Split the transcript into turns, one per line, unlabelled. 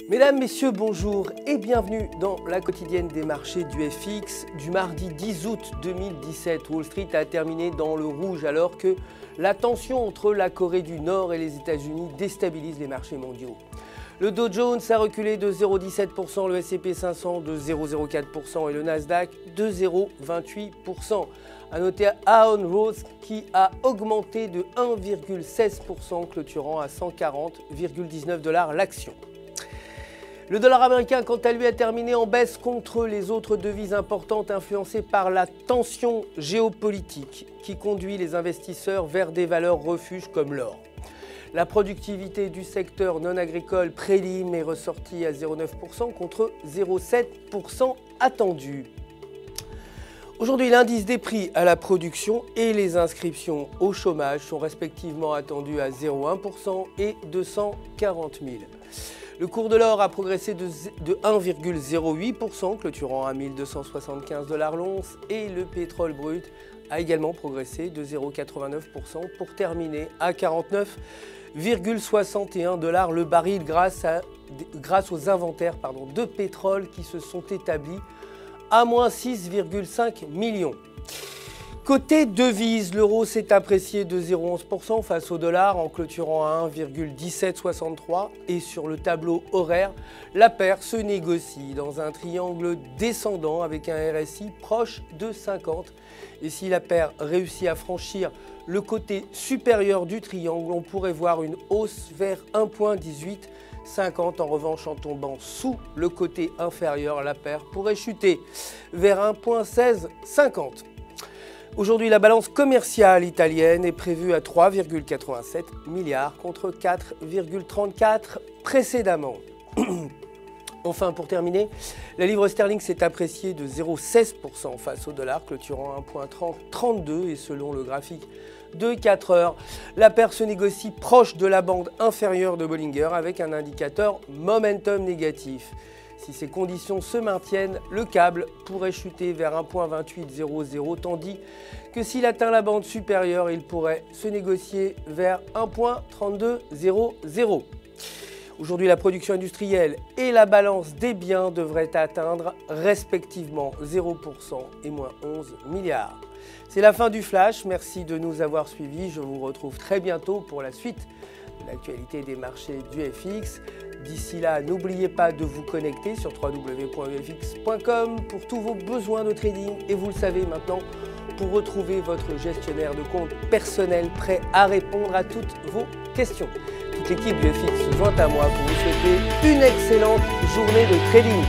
Mesdames, Messieurs, bonjour et bienvenue dans la quotidienne des marchés du FX du mardi 10 août 2017. Wall Street a terminé dans le rouge alors que la tension entre la Corée du Nord et les États-Unis déstabilise les marchés mondiaux. Le Dow Jones a reculé de 0,17%, le S&P 500 de 0,04% et le Nasdaq de 0,28%. A noter Aon Rose qui a augmenté de 1,16%, clôturant à 140,19 $ l'action. Le dollar américain, quant à lui, a terminé en baisse contre les autres devises importantes influencées par la tension géopolitique qui conduit les investisseurs vers des valeurs refuges comme l'or. La productivité du secteur non agricole prélim est ressortie à 0,9% contre 0,7% attendu. Aujourd'hui, l'indice des prix à la production et les inscriptions au chômage sont respectivement attendus à 0,1% et 240 000. Le cours de l'or a progressé de 1,08%, clôturant à 1275 $ l'once, et le pétrole brut a également progressé de 0,89% pour terminer à 49,61 $ le baril grâce aux inventaires de pétrole qui se sont établis à moins 6,5 millions. Côté devises, l'euro s'est apprécié de 0,11% face au dollar en clôturant à 1,1763 et sur le tableau horaire, la paire se négocie dans un triangle descendant avec un RSI proche de 50. Et si la paire réussit à franchir le côté supérieur du triangle, on pourrait voir une hausse vers 1,1850. En revanche, en tombant sous le côté inférieur, la paire pourrait chuter vers 1,1650. Aujourd'hui, la balance commerciale italienne est prévue à 3,87 milliards contre 4,34 précédemment. Enfin, pour terminer, la livre sterling s'est appréciée de 0,16% face au dollar, clôturant à 1,3032 et selon le graphique de 4 heures, la paire se négocie proche de la bande inférieure de Bollinger avec un indicateur momentum négatif. Si ces conditions se maintiennent, le câble pourrait chuter vers 1,2800 tandis que s'il atteint la bande supérieure, il pourrait se négocier vers 1,3200. Aujourd'hui, la production industrielle et la balance des biens devraient atteindre respectivement 0% et moins 11 milliards. C'est la fin du flash, merci de nous avoir suivis, je vous retrouve très bientôt pour la suite de l'actualité des marchés du FX. D'ici là, n'oubliez pas de vous connecter sur www.ufx.com pour tous vos besoins de trading et vous le savez maintenant, pour retrouver votre gestionnaire de compte personnel prêt à répondre à toutes vos questions. Toute l'équipe du FX se joint à moi pour vous souhaiter une excellente journée de trading.